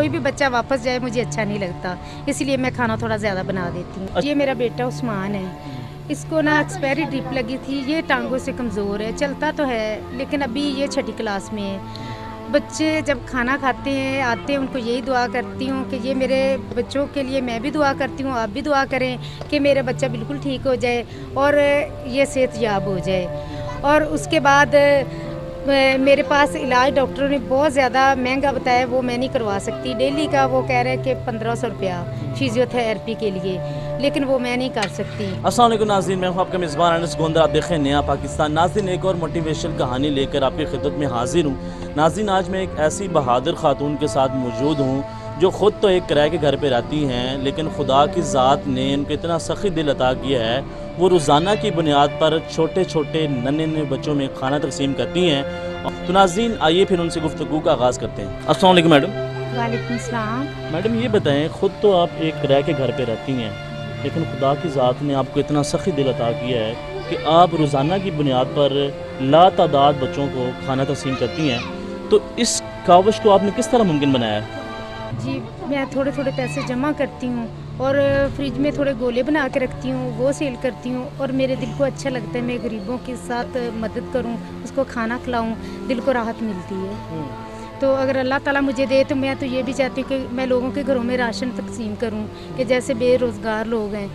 कोई भी बच्चा वापस जाए मुझे अच्छा नहीं लगता, इसलिए मैं खाना थोड़ा ज़्यादा बना देती हूँ। ये मेरा बेटा उस्मान है, इसको ना एक्सपायरी ड्रिप लगी थी, ये टांगों से कमज़ोर है, चलता तो है लेकिन अभी ये छठी क्लास में है। बच्चे जब खाना खाते हैं आते हैं उनको यही दुआ करती हूँ कि ये मेरे बच्चों के लिए मैं भी दुआ करती हूँ, आप भी दुआ करें कि मेरा बच्चा बिल्कुल ठीक हो जाए और ये सेहतयाब हो जाए। और उसके बाद मेरे पास इलाज डॉक्टरों ने बहुत ज़्यादा महंगा बताया, वो मैं नहीं करवा सकती। डेली का वो कह रहे हैं कि 1500 रुपया फिजियोथेरेपी के लिए, लेकिन वो मैं नहीं कर सकती। अस्सलाम वालेकुम नाज़रीन, मैं हूं आपका मेज़बान अनस गोंदर। आप देखें नया पाकिस्तान। नाज़रीन, एक और मोटिवेशनल कहानी लेकर आपकी खिदमत में हाजिर हूँ। नाज़रीन, आज मैं एक ऐसी बहादुर खातून के साथ मौजूद हूँ जो ख़ुद तो एक किराए के घर पे रहती हैं, लेकिन खुदा की ज़ात ने उनको इतना सख़ी दिल अता किया है, वो रोज़ाना की बुनियाद पर छोटे छोटे नन्हे बच्चों में खाना तकसीम करती हैं। तो नाज़रीन, आइए फिर उनसे गुफ्तगू का आगाज़ करते हैं। अस्सलाम वालेकुम मैडम। वालेकुम सलाम। मैडम, ये बताएं, ख़ुद तो आप एक किराए के घर पे रहती हैं, लेकिन खुदा की ज़ात ने आपको इतना सख़ी दिल अता किया है कि आप रोज़ाना की बुनियाद पर लातादाद बच्चों को खाना तकसीम करती हैं। तो इस काविश को आपने किस तरह मुमकिन बनाया है? जी, मैं थोड़े थोड़े पैसे जमा करती हूँ और फ्रिज में थोड़े गोले बना के रखती हूँ, वो सेल करती हूँ और मेरे दिल को अच्छा लगता है मैं गरीबों के साथ मदद करूँ, उसको खाना खिलाऊँ, दिल को राहत मिलती है। तो अगर अल्लाह ताला मुझे दे तो मैं तो ये भी चाहती हूँ कि मैं लोगों के घरों में राशन तकसीम करूँ कि जैसे बेरोज़गार लोग हैं।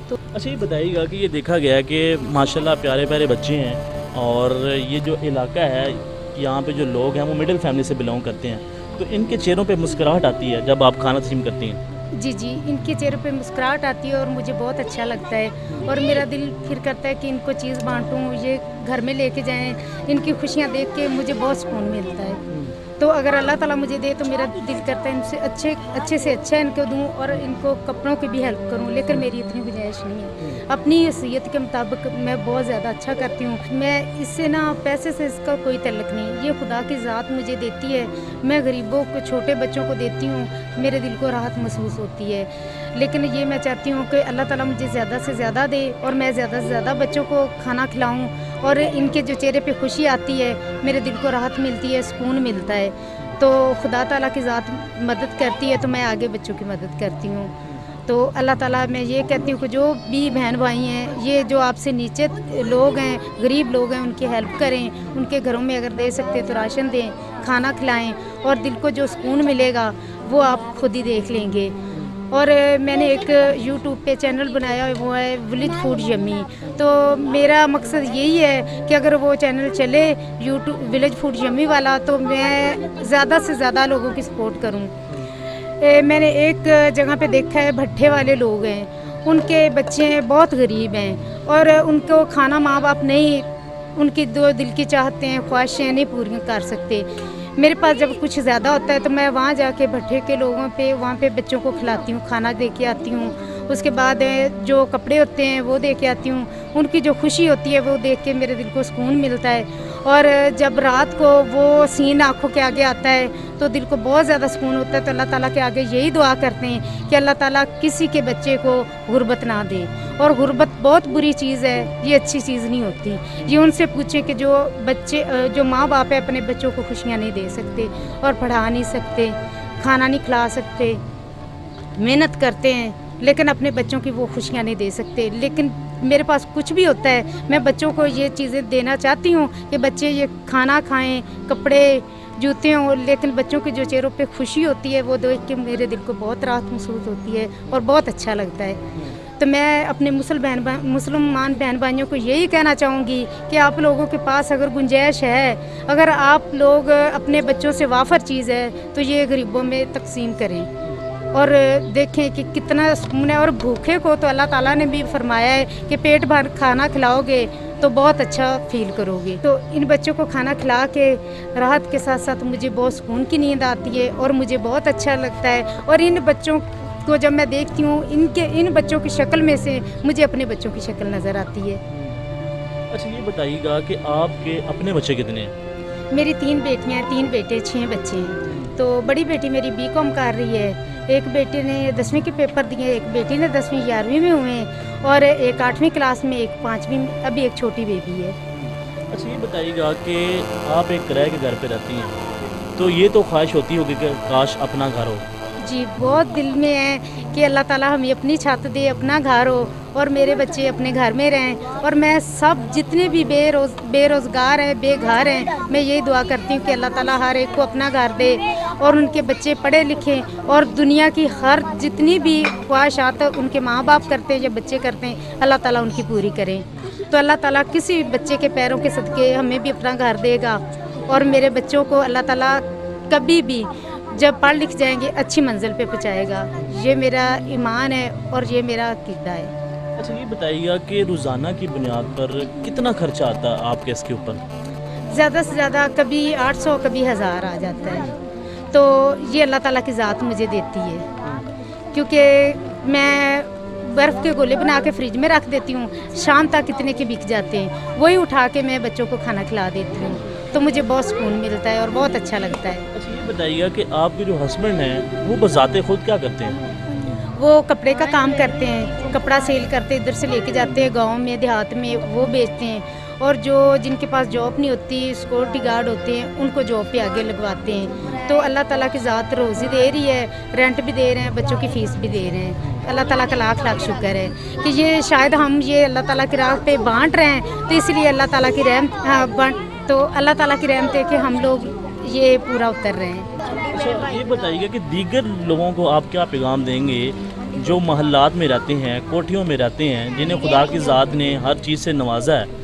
तो अच्छा, ये बताइएगा कि ये देखा गया है कि माशाल्लाह प्यारे प्यारे बच्चे हैं और ये जो इलाका है यहाँ पे जो लोग हैं वो मिडिल फैमिली से बिलोंग करते हैं, तो इनके चेहरों पे मुस्कुराहट आती है जब आप खाना तकसीम करती हैं? जी जी, इनके चेहरे पे मुस्कुराहट आती है और मुझे बहुत अच्छा लगता है और मेरा दिल फिर करता है कि इनको चीज़ बांटूं, ये घर में लेके जाएं। इनकी खुशियाँ देख के मुझे बहुत सुकून मिलता है। तो अगर अल्लाह ताला मुझे दे तो मेरा दिल करता है इनसे अच्छे से अच्छा इनको दूं और इनको कपड़ों की भी हेल्प करूं, लेकिन मेरी इतनी गुंजाइश नहीं है। अपनी हैसियत के मुताबिक मैं बहुत ज़्यादा अच्छा करती हूँ। मैं इससे ना पैसे से इसका कोई तल्लुक़ नहीं, ये खुदा की ज़ात मुझे देती है। मैं गरीबों को, छोटे बच्चों को देती हूँ, मेरे दिल को राहत महसूस होती है। लेकिन ये मैं चाहती हूँ कि अल्लाह ताला मुझे ज़्यादा से ज़्यादा दे और मैं ज़्यादा से ज़्यादा बच्चों को खाना खिलाऊँ और इनके जो चेहरे पे खुशी आती है, मेरे दिल को राहत मिलती है, सुकून मिलता है। तो खुदा ताला की ज़ात मदद करती है तो मैं आगे बच्चों की मदद करती हूँ। तो अल्लाह ताला, मैं ये कहती हूँ कि जो भी बहन भाई हैं, ये जो आपसे नीचे लोग हैं, गरीब लोग हैं, उनकी हेल्प करें। उनके घरों में अगर दे सकते तो राशन दें, खाना खिलाएं और दिल को जो सुकून मिलेगा वो आप खुद ही देख लेंगे। और मैंने एक यूट्यूब पे चैनल बनाया है, वो है विलेज फूड यम्मी। तो मेरा मकसद यही है कि अगर वो चैनल चले यूट्यूब विलेज फूड यम्मी वाला, तो मैं ज़्यादा से ज़्यादा लोगों की सपोर्ट करूं। मैंने एक जगह पे देखा है, भट्ठे वाले लोग हैं, उनके बच्चे बहुत गरीब हैं और उनको खाना माँ बाप नहीं, उनकी दो दिल की चाहते हैं, ख्वाहिशें नहीं पूरी कर सकते। मेरे पास जब कुछ ज़्यादा होता है तो मैं वहाँ जाके भट्ठे के लोगों पे, वहाँ पे बच्चों को खिलाती हूँ, खाना दे के आती हूँ। उसके बाद जो कपड़े होते हैं वो दे के आती हूँ। उनकी जो खुशी होती है वो देख के मेरे दिल को सुकून मिलता है। और जब रात को वो सीन आँखों के आगे आता है तो दिल को बहुत ज़्यादा सुकून होता है। तो अल्लाह ताला के आगे यही दुआ करते हैं कि अल्लाह ताला किसी के बच्चे को गुर्बत ना दे। और गुर्बत बहुत बुरी चीज़ है, ये अच्छी चीज़ नहीं होती। ये उनसे पूछें कि जो बच्चे, जो माँ बाप है, अपने बच्चों को खुशियाँ नहीं दे सकते और पढ़ा नहीं सकते, खाना नहीं खिला सकते, मेहनत करते हैं लेकिन अपने बच्चों की वो खुशियाँ नहीं दे सकते। लेकिन मेरे पास कुछ भी होता है, मैं बच्चों को ये चीज़ें देना चाहती हूँ कि बच्चे ये खाना खाएं, कपड़े जूते हों, लेकिन बच्चों के जो चेहरों पे खुशी होती है वो देख के मेरे दिल को बहुत राहत महसूस होती है और बहुत अच्छा लगता है। तो मैं अपने मुसलमान बहन भाइयों को यही कहना चाहूँगी कि आप लोगों के पास अगर गुंजाइश है, अगर आप लोग अपने बच्चों से वाफर चीज़ है तो ये गरीबों में तकसीम करें और देखें कि कितना सुकून है। और भूखे को तो अल्लाह ताला ने भी फरमाया है कि पेट भर खाना खिलाओगे तो बहुत अच्छा फील करोगे। तो इन बच्चों को खाना खिला के राहत के साथ साथ मुझे बहुत सुकून की नींद आती है और मुझे बहुत अच्छा लगता है। और इन बच्चों को जब मैं देखती हूँ, इन बच्चों की शक्ल में से मुझे अपने बच्चों की शक्ल नज़र आती है। अच्छा, ये बताइएगा कि आपके अपने बच्चे कितने हैं? मेरी 3 बेटियाँ, 3 बेटे, 6 बच्चे हैं। तो बड़ी बेटी मेरी बीकॉम कर रही है, एक बेटे ने 10वीं के पेपर दिए, एक बेटी ने 10वीं 11वीं में हुए हैं और एक 8वीं क्लास में, एक 5वीं में, अभी एक छोटी बेबी है। अच्छा, ये बताइएगा कि आप एक किराए के घर पे रहती हैं, तो ये तो ख्वाहिश होती होगी कि काश अपना घर हो, जी बहुत दिल में है कि अल्लाह ताला हमें अपनी छत दे, अपना घर हो और मेरे बच्चे अपने घर में रहें। और मैं सब जितने भी बेरोज़गार हैं, बेघर हैं, मैं यही दुआ करती हूँ कि अल्लाह ताला हर एक को अपना घर दे और उनके बच्चे पढ़े लिखें और दुनिया की हर जितनी भी ख्वाहिशात उनके माँ बाप करते हैं या बच्चे करते हैं, अल्लाह ताला उनकी पूरी करें। तो अल्लाह ताला किसी बच्चे के पैरों के सदके हमें भी अपना घर देगा और मेरे बच्चों को अल्लाह ताला कभी भी जब पढ़ लिख जाएंगे अच्छी मंजिल पे पहुँचाएगा। ये मेरा ईमान है और ये मेरा अकीदा है। अच्छा ये बताइएगा कि रोज़ाना की बुनियाद पर कितना खर्चा आता है आपके इसके ऊपर? ज़्यादा से ज़्यादा कभी 800 कभी 1000 आ जाता है। तो ये अल्लाह ताला की ज़ात मुझे देती है, क्योंकि मैं बर्फ़ के गोले बना के फ्रिज में रख देती हूँ, शाम तक कितने के बिक जाते हैं, वही उठा के मैं बच्चों को खाना खिला देती हूँ। तो मुझे बहुत सुकून मिलता है और बहुत अच्छा लगता है। अच्छा ये बताइएगा कि आपके जो हस्बैंड हैं वो बज़ाते खुद क्या करते हैं? वो कपड़े का काम करते हैं, कपड़ा सेल करते हैं, इधर से लेके जाते हैं गांव में देहात में, वो बेचते हैं। और जो जिनके पास जॉब नहीं होती, सिक्योरिटी गार्ड होते हैं, उनको जॉब पे आगे लगवाते हैं। तो अल्लाह ताला की ज़ात रोज़ी दे रही है, रेंट भी दे रहे हैं, बच्चों की फ़ीस भी दे रहे हैं। अल्लाह ताला का लाख लाख शुक्र है कि ये शायद हम ये अल्लाह ताला की राह पे बांट रहे हैं, तो इसलिए अल्लाह ताला की तो अल्लाह ताला की रहमत है कि हम लोग ये पूरा उतर रहे हैं। अच्छा ये बताइएगा कि दीगर लोगों को आप क्या पैगाम देंगे जो महल्लात में रहते हैं, कोठियों में रहते हैं, जिन्हें खुदा की ज़ात ने हर चीज़ से नवाजा है?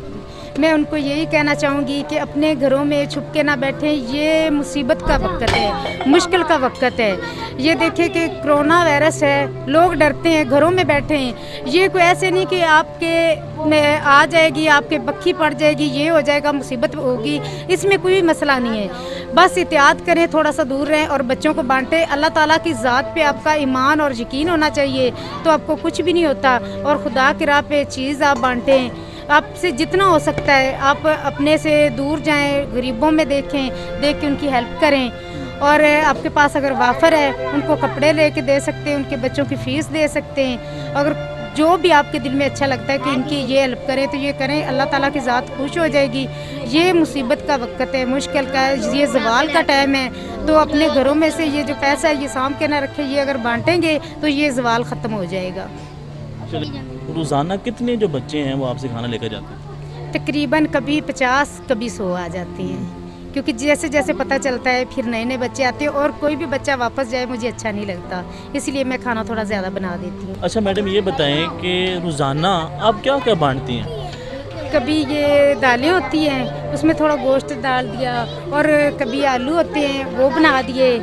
मैं उनको यही कहना चाहूँगी कि अपने घरों में छुप के ना बैठें। ये मुसीबत का वक्त है, मुश्किल का वक्त है। ये देखें कि कोरोना वायरस है, लोग डरते हैं, घरों में बैठे हैं। ये कोई ऐसे नहीं कि आपके में आ जाएगी, आपके बक्खी पड़ जाएगी, ये हो जाएगा, मुसीबत होगी, इसमें कोई मसला नहीं है। बस एहतियात करें, थोड़ा सा दूर रहें और बच्चों को बांटें। अल्लाह ताला की ज़ात पे आपका ईमान और यकीन होना चाहिए, तो आपको कुछ भी नहीं होता। और खुदा की राह पे चीज़ आप बांटें, आपसे जितना हो सकता है आप अपने से दूर जाएं, गरीबों में देख के उनकी हेल्प करें। और आपके पास अगर वाफर है, उनको कपड़े लेके दे सकते हैं, उनके बच्चों की फ़ीस दे सकते हैं। अगर जो भी आपके दिल में अच्छा लगता है कि इनकी ये हेल्प करें तो ये करें, अल्लाह ताला की ज़ात खुश हो जाएगी। ये मुसीबत का वक्त है, मुश्किल का है, ये ज़वाल का टाइम है। तो अपने घरों में से ये जो पैसा है ये साँभ के ना रखें, ये अगर बांटेंगे तो ये ज़वाल ख़त्म हो जाएगा। रोज़ाना कितने जो बच्चे हैं वो आपसे खाना लेकर जाते हैं? तकरीबन कभी 50 कभी 100 आ जाते हैं, क्योंकि जैसे जैसे पता चलता है फिर नए नए बच्चे आते हैं और कोई भी बच्चा वापस जाए मुझे अच्छा नहीं लगता, इसलिए मैं खाना थोड़ा ज़्यादा बना देती हूँ। अच्छा मैडम ये बताएं कि रोज़ाना आप क्या क्या बांटती हैं? कभी ये दालें होती हैं, उसमें थोड़ा गोश्त डाल दिया, और कभी आलू होते हैं वो बना दिए,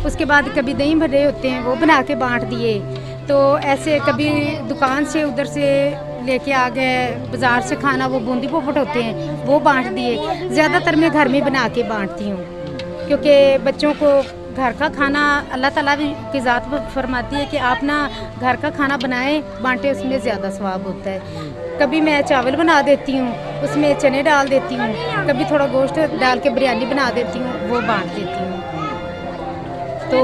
उसके बाद कभी दही भल्ले होते हैं वो बना के बांट दिए। तो ऐसे कभी दुकान से उधर से लेके आ गए, बाज़ार से खाना वो बूंदी पोपट होते हैं वो बांट दिए। ज़्यादातर मैं घर में बना के बांटती हूँ, क्योंकि बच्चों को घर का खाना अल्लाह ताला की ज़ात फरमाती है कि आप ना घर का खाना बनाएं, बांटें, उसमें ज़्यादा सवाब होता है। कभी मैं चावल बना देती हूँ, उसमें चने डाल देती हूँ, कभी थोड़ा गोश्त डाल के बिरयानी बना देती हूँ, वो बांट देती हूँ। तो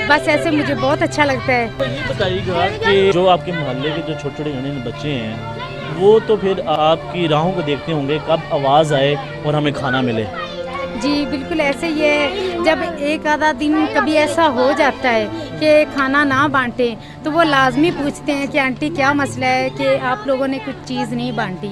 बस ऐसे मुझे बहुत अच्छा लगता है। तो ये बताइएगा कि जो आपके मोहल्ले के जो छोटे छोटे नन्हे बच्चे हैं वो तो फिर आपकी राहों को देखते होंगे कब आवाज़ आए और हमें खाना मिले। जी बिल्कुल ऐसे ही है। जब एक आधा दिन कभी ऐसा हो जाता है कि खाना ना बांटें तो वो लाजमी पूछते हैं कि आंटी क्या मसला है कि आप लोगों ने कुछ चीज़ नहीं बांटी।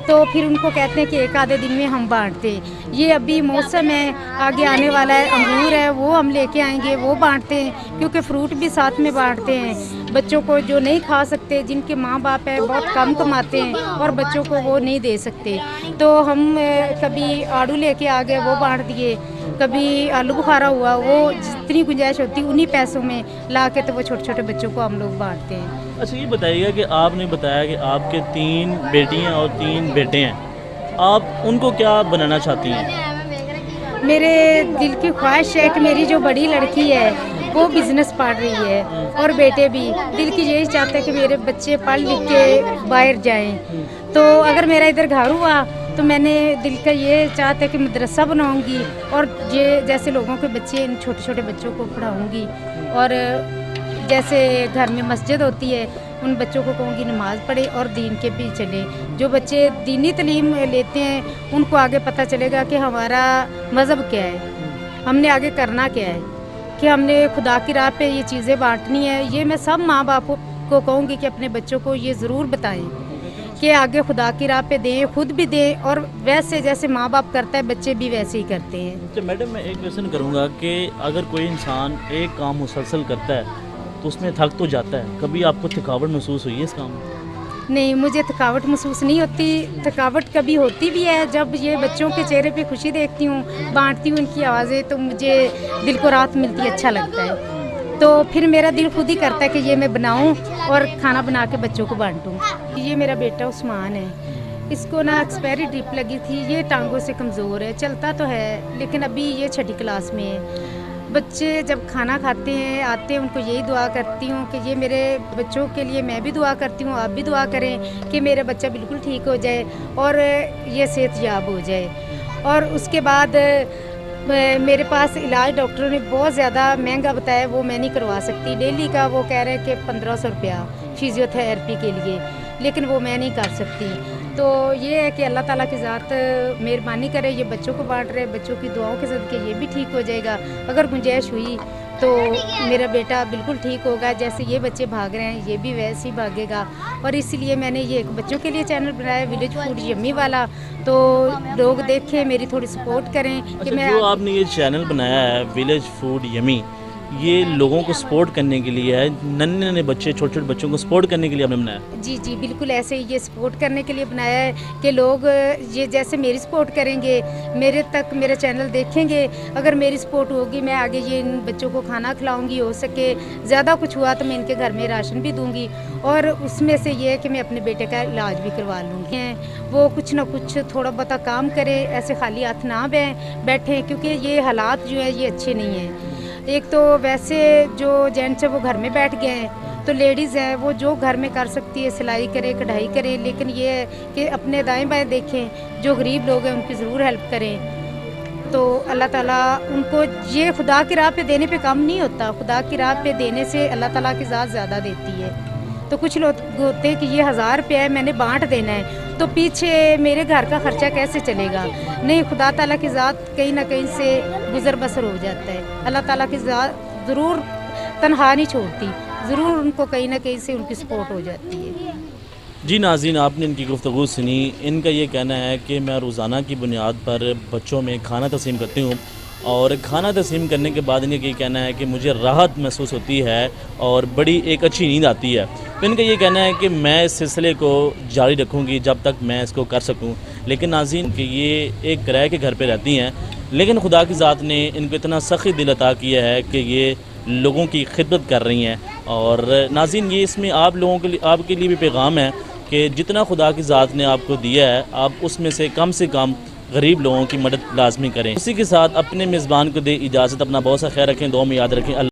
तो फिर उनको कहते हैं कि एक आधे दिन में हम बांटते। ये अभी मौसम है, आगे आने वाला है, अंगूर है वो हम लेके आएंगे, वो बांटते हैं, क्योंकि फ्रूट भी साथ में बांटते हैं। बच्चों को जो नहीं खा सकते, जिनके माँ बाप है बहुत कम कमाते हैं और बच्चों को वो नहीं दे सकते, तो हम कभी आड़ू लेके आ गए वो बांट दिए, कभी आलू बुखारा हुआ वो जितनी गुंजाइश होती उन्हीं पैसों में ला के तो वो छोटे छोटे बच्चों को हम लोग बांटते हैं। अच्छा ये बताइएगा कि आपने बताया कि आपके 3 बेटियां और 3 बेटे हैं, आप उनको क्या बनाना चाहती हैं? मेरे दिल की ख्वाहिश है कि मेरी जो बड़ी लड़की है वो बिज़नेस पढ़ रही है और बेटे भी दिल की यही चाहते हैं कि मेरे बच्चे पढ़ लिख के बाहर जाएं। तो अगर मेरा इधर घर हुआ तो मैंने दिल का ये चाहता है कि मदरसा बनाऊंगी और ये जैसे लोगों के बच्चे, इन छोटे छोटे बच्चों को पढ़ाऊंगी, और जैसे घर में मस्जिद होती है उन बच्चों को कहूँगी नमाज़ पढ़े और दीन के भी चले। जो बच्चे दीनी तालीम लेते हैं उनको आगे पता चलेगा कि हमारा मज़हब क्या है, हमने आगे करना क्या है। कि हमने खुदा की राह पे ये चीज़ें बांटनी है, ये मैं सब माँ बाप को कहूँगी कि अपने बच्चों को ये ज़रूर बताएं कि आगे खुदा की राह पे दें, खुद भी दें, और वैसे जैसे माँ बाप करता है बच्चे भी वैसे ही करते हैं। तो मैडम मैं एक क्वेश्चन करूँगा कि अगर कोई इंसान एक काम मुसलसल करता है तो उसमें थक तो जाता है, कभी आपको थकावट महसूस हुई है इस काम में? नहीं, मुझे थकावट महसूस नहीं होती। थकावट कभी होती भी है जब ये बच्चों के चेहरे पे खुशी देखती हूँ, बांटती हूँ उनकी आवाज़ें, तो मुझे दिल को राहत मिलती है, अच्छा लगता है। तो फिर मेरा दिल खुद ही करता है कि ये मैं बनाऊँ और खाना बना के बच्चों को बांटूँ। ये मेरा बेटा उस्मान है, इसको ना एक्सपायरी ड्रिप लगी थी, ये टांगों से कमज़ोर है, चलता तो है लेकिन अभी ये 6ठी क्लास में है। बच्चे जब खाना खाते हैं आते हैं, उनको यही दुआ करती हूँ कि ये मेरे बच्चों के लिए मैं भी दुआ करती हूँ, आप भी दुआ करें कि मेरा बच्चा बिल्कुल ठीक हो जाए और ये सेहतयाब हो जाए। और उसके बाद मेरे पास इलाज डॉक्टरों ने बहुत ज़्यादा महंगा बताया, वो मैं नहीं करवा सकती। डेली का वो कह रहे हैं कि 1500 रुपया फिजियोथेरेपी के लिए, लेकिन वो मैं नहीं कर सकती। तो ये है कि अल्लाह ताला की ज़ात मेहरबानी करे, ये बच्चों को बांट रहे, बच्चों की दुआओं के सदके ये भी ठीक हो जाएगा। अगर गुंजाइश हुई तो मेरा बेटा बिल्कुल ठीक होगा, जैसे ये बच्चे भाग रहे हैं ये भी वैसे ही भागेगा। और इसीलिए मैंने ये एक बच्चों के लिए चैनल बनाया, विलेज फूड यम्मी वाला, तो लोग देखें, मेरी थोड़ी सपोर्ट करें कि अच्छा, मैं जो आपने ये चैनल बनाया है विलेज फूड यमी, ये लोगों को सपोर्ट करने के लिए है, नन्हे नन्हे बच्चे छोटे छोटे बच्चों को सपोर्ट करने के लिए आपने बनाया? जी जी बिल्कुल ऐसे ही, ये सपोर्ट करने के लिए बनाया है कि लोग ये जैसे मेरी सपोर्ट करेंगे, मेरे तक मेरा चैनल देखेंगे, अगर मेरी सपोर्ट होगी मैं आगे ये इन बच्चों को खाना खिलाऊंगी, हो सके ज़्यादा कुछ हुआ तो मैं इनके घर में राशन भी दूंगी, और उसमें से ये है कि मैं अपने बेटे का इलाज भी करवा लूँगी। वो कुछ ना कुछ थोड़ा बहुत काम करे, ऐसे खाली हाथ ना बैठें, क्योंकि ये हालात जो है ये अच्छे नहीं हैं। एक तो वैसे जो जेंट्स है वो घर में बैठ गए हैं, तो लेडीज़ हैं वो जो घर में कर सकती है सिलाई करे, कढ़ाई करे, लेकिन ये है कि अपने दाएं बाएं देखें, जो गरीब लोग हैं उनकी ज़रूर हेल्प करें। तो अल्लाह ताला उनको ये खुदा की राह पे देने पे कम नहीं होता, खुदा की राह पे देने से अल्लाह ताला की ज़ात ज़्यादा देती है। तो कुछ लोग होते हैं कि ये 1000 रुपया है मैंने बांट देना है, तो पीछे मेरे घर का खर्चा कैसे चलेगा? नहीं, खुदा ताला की ज़ात कहीं ना कहीं से गुज़र बसर हो जाता है। अल्लाह ताला की ज़ात ज़रूर तन्हा नहीं छोड़ती, ज़रूर उनको कहीं ना कहीं से उनकी सपोर्ट हो जाती है। जी नाज़रीन, आपने इनकी गुफ्तगू सुनी। इनका ये कहना है कि मैं रोज़ाना की बुनियाद पर बच्चों में खाना तक़सीम करती हूँ, और खाना तक़सीम करने के बाद इनका ये कहना है कि मुझे राहत महसूस होती है और बड़ी एक अच्छी नींद आती है। तो इनका ये कहना है कि मैं इस सिलसिले को जारी रखूँगी जब तक मैं इसको कर सकूँ। लेकिन नाज़रीन कि ये एक किराए के घर पे रहती हैं, लेकिन खुदा की ज़ात ने इनको इतना सख़ी दिल अता किया है कि ये लोगों की खिदमत कर रही हैं। और नाज़रीन ये इसमें आप लोगों के लिए, आपके लिए भी पैगाम है कि जितना खुदा की ज़ात ने आपको दिया है आप उसमें से कम गरीब लोगों की मदद लाजमी करें। इसी के साथ अपने मेज़बान को दे इजाज़त, अपना बहुत सा ख्याल रखें, दुआ में याद रखें।